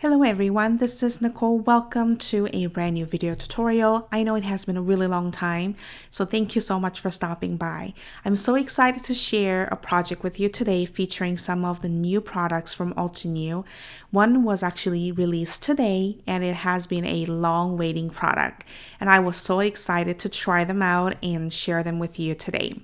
Hello everyone, this is Nicole. Welcome to a brand new video tutorial. I know it has been a really long time, so thank you so much for stopping by. I'm so excited to share a project with you today featuring some of the new products from Altenew. One was actually released today and it has been a long waiting product, and I was so excited to try them out and share them with you today.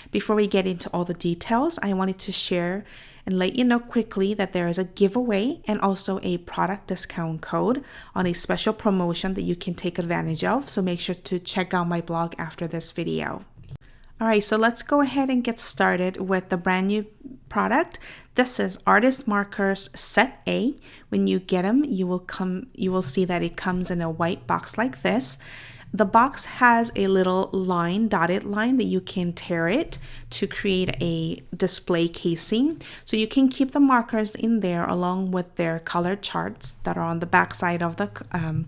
Before we get into all the details, I wanted to share and let you know quickly that there is a giveaway and also a product discount code on a special promotion that you can take advantage of. So make sure to check out my blog after this video. All right, so let's go ahead and get started with the brand new product. This is Artist Markers Set A. When you get them, you will see that it comes in a white box like this. The box has a little dotted line that you can tear it to create a display casing. So you can keep the markers in there along with their color charts that are on the back side of the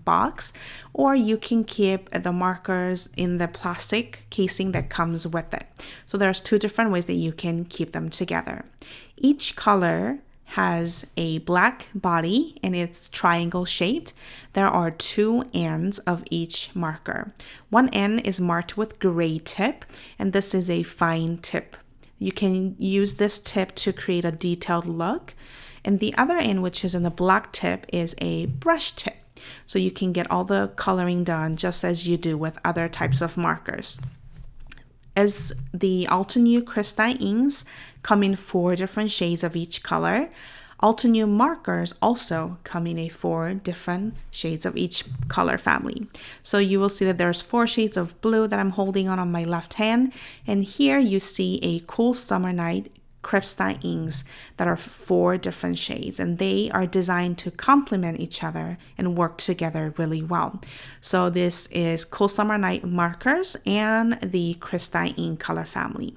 box, or you can keep the markers in the plastic casing that comes with it. So there's two different ways that you can keep them together. Each color has a black body and it's triangle shaped. There are two ends of each marker. One end is marked with gray tip, and this is a fine tip. You can use this tip to create a detailed look. And the other end, which is in the black tip, is a brush tip. So you can get all the coloring done just as you do with other types of markers. As the Altenew Crystal inks come in 4 different shades of each color, Altenew markers also come in 4 different shades of each color family. So you will see that there's 4 shades of blue that I'm holding on my left hand, and here you see a Cool Summer Night Crystal inks that are 4 different shades, and they are designed to complement each other and work together really well. So this is Cool Summer Night markers and the Crystal ink color family.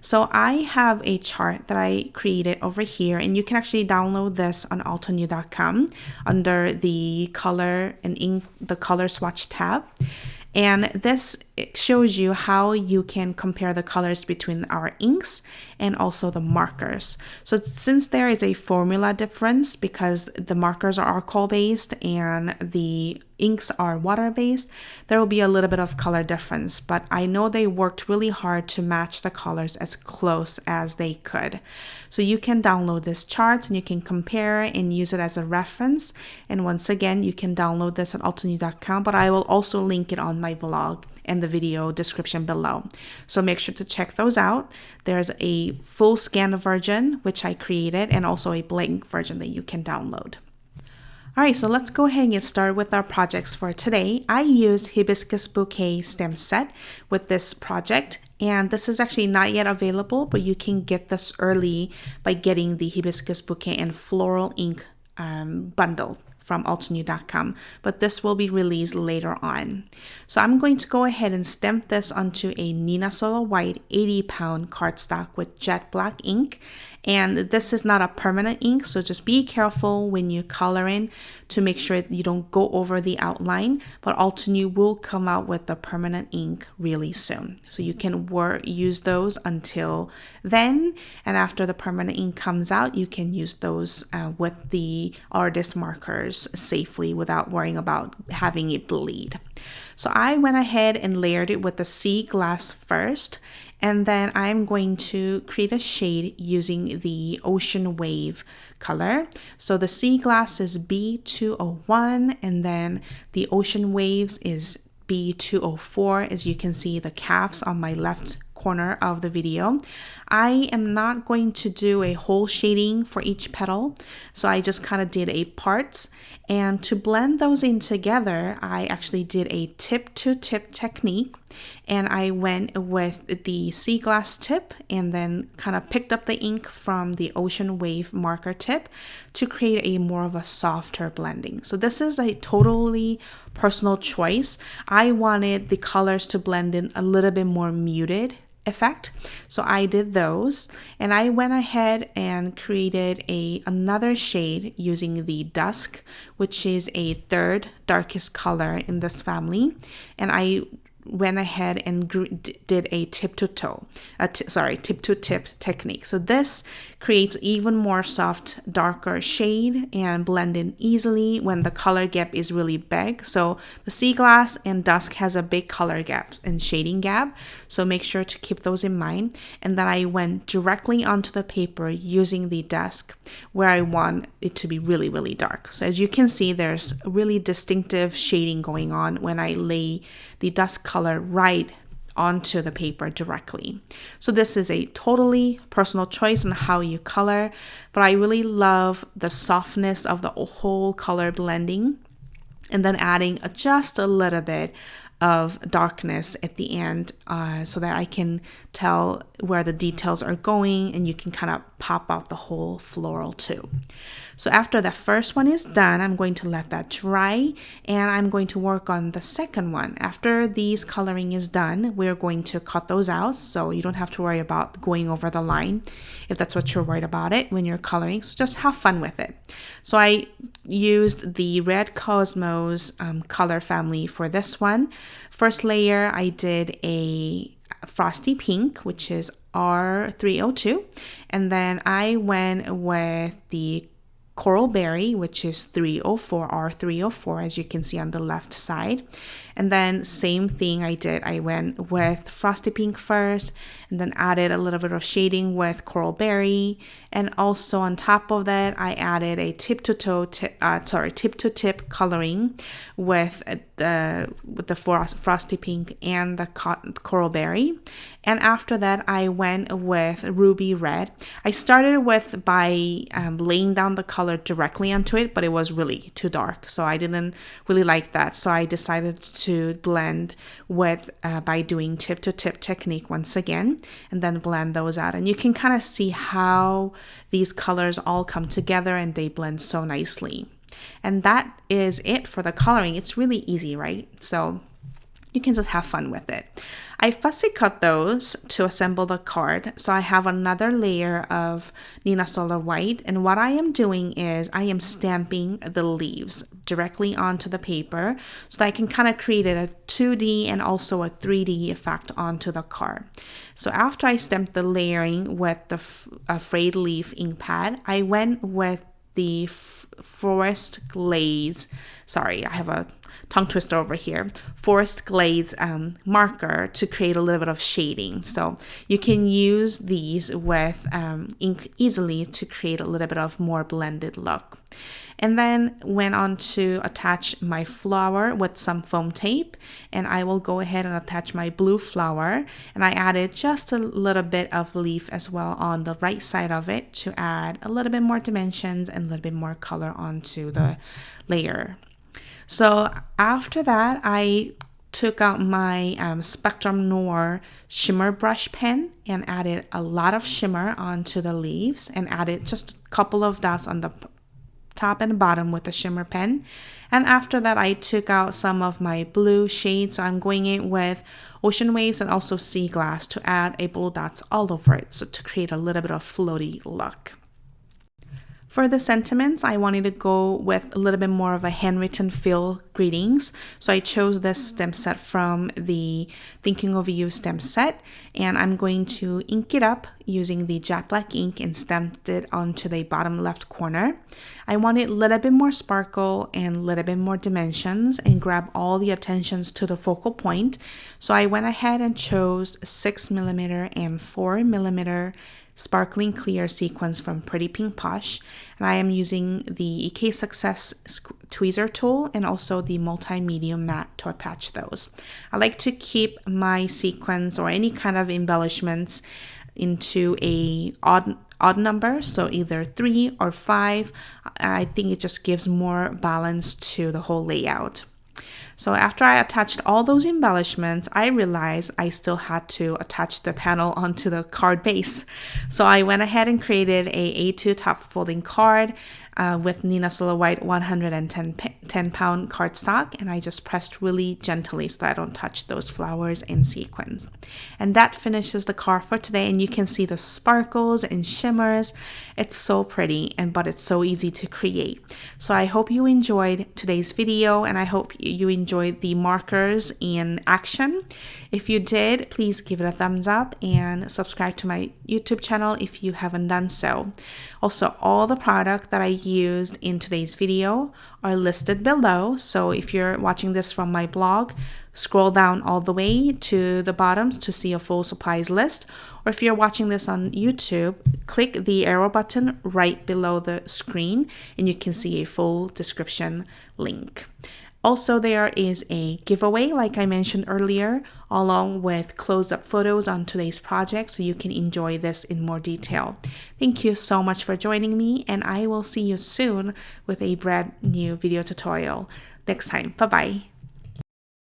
So I have a chart that I created over here, and you can actually download this on altenew.com under the color and ink, the color swatch tab. And this shows you how you can compare the colors between our inks and also the markers. So since there is a formula difference because the markers are alcohol based and the inks are water based, there will be a little bit of color difference, but I know they worked really hard to match the colors as close as they could. So you can download this chart and you can compare and use it as a reference. And once again, you can download this at altenew.com, but I will also link it on my blog and the video description below. So make sure to check those out. There's a full scan version, which I created, and also a blank version that you can download. All right, so let's go ahead and get started with our projects for today. I used Hibiscus Bouquet stem set with this project, and this is actually not yet available, but you can get this early by getting the Hibiscus Bouquet and Floral ink bundle from altenew.com, but this will be released later on. So I'm going to go ahead and stamp this onto a neenah Solo White 80-pound cardstock with jet black ink. And this is not a permanent ink, so just be careful when you color in to make sure you don't go over the outline, but Altenew will come out with the permanent ink really soon. So you can use those until then, and after the permanent ink comes out, you can use those with the artist markers safely without worrying about having it bleed. So I went ahead and layered it with the sea glass first, and then I'm going to create a shade using the Ocean Wave color. So the sea glass is B201, and then the Ocean Waves is B204, as you can see the caps on my left corner of the video. I am not going to do a whole shading for each petal, so I just kind of did a parts. And to blend those in together, I actually did a tip to tip technique, and I went with the sea glass tip and then kind of picked up the ink from the Ocean Wave marker tip to create a more of a softer blending. So this is a totally personal choice. I wanted the colors to blend in a little bit more muted effect, so I did those, and I went ahead and created another shade using the Dusk, which is a 3rd darkest color in this family, and I went ahead and did a tip to tip technique. So this creates even more soft, darker shade and blend in easily when the color gap is really big. So the sea glass and dusk has a big color gap and shading gap, so make sure to keep those in mind. And then I went directly onto the paper using the dusk where I want it to be really, really dark. So as you can see, there's really distinctive shading going on when I lay the dusk color right onto the paper directly. So this is a totally personal choice on how you color, but I really love the softness of the whole color blending and then adding just a little bit of darkness at the end so that I can tell where the details are going, and you can kind of pop out the whole floral too. So after the first one is done, I'm going to let that dry, and I'm going to work on the second one. After these coloring is done, we're going to cut those out, so you don't have to worry about going over the line if that's what you're worried about it when you're coloring. So just have fun with it. So I used the Red Cosmos color family for this one. First layer, I did a frosty pink, which is R302, and then I went with the coral berry, which is 304, R304, as you can see on the left side. And then same thing I went with frosty pink first, and then added a little bit of shading with coral berry, and also on top of that I added a tip to tip coloring with the frosty pink and the coral berry. And after that I went with ruby red. I started with by laying down the color directly onto it, but it was really too dark, so I didn't really like that. So I decided to blend with by doing tip to tip technique once again, and then blend those out. And you can kind of see how these colors all come together and they blend so nicely. And that is it for the coloring. It's really easy, right? So you can just have fun with it. I fussy cut those to assemble the card. So I have another layer of Neenah Solar White, and what I am doing is I am stamping the leaves directly onto the paper so that I can kind of create a 2D and also a 3D effect onto the card. So after I stamped the layering with the frayed leaf ink pad, I went with the Forest Glaze, sorry, I have a tongue twister over here, Forest Glaze marker to create a little bit of shading. So you can use these with ink easily to create a little bit of more blended look. And then went on to attach my flower with some foam tape, and I will go ahead and attach my blue flower, and I added just a little bit of leaf as well on the right side of it to add a little bit more dimensions and a little bit more color onto the layer. So after that, I took out my Spectrum Noir shimmer brush pen and added a lot of shimmer onto the leaves, and added just a couple of dots on the top and bottom with the shimmer pen. And after that, I took out some of my blue shades, so I'm going in with Ocean Waves and also Sea Glass to add a blue dots all over it, so to create a little bit of floaty look. For the sentiments, I wanted to go with a little bit more of a handwritten feel greetings. So I chose this stem set from the Thinking of You stem set, and I'm going to ink it up using the jet black ink and stamped it onto the bottom left corner. I wanted a little bit more sparkle and a little bit more dimensions and grab all the attentions to the focal point. So I went ahead and chose 6mm and 4mm sparkling clear sequins from Pretty Pink Posh, and I am using the EK Success tweezer tool and also the multi-medium mat to attach those. I like to keep my sequins or any kind of embellishments into a odd number, so either 3 or 5. I think it just gives more balance to the whole layout. So after I attached all those embellishments, I realized I still had to attach the panel onto the card base. So I went ahead and created a A2 top folding card with Neenah Solar White 110 10-pound cardstock, and I just pressed really gently so that I don't touch those flowers and sequins. And that finishes the card for today, and you can see the sparkles and shimmers. It's so pretty, but it's so easy to create. So I hope you enjoyed today's video, and I hope you enjoyed the markers in action. If you did, please give it a thumbs up and subscribe to my YouTube channel if you haven't done so. Also, all the products that I used in today's video are listed below. So if you're watching this from my blog, scroll down all the way to the bottom to see a full supplies list. Or if you're watching this on YouTube, click the arrow button right below the screen and you can see a full description link. Also, there is a giveaway, like I mentioned earlier, along with close-up photos on today's project, so you can enjoy this in more detail. Thank you so much for joining me, and I will see you soon with a brand new video tutorial next time. Bye-bye.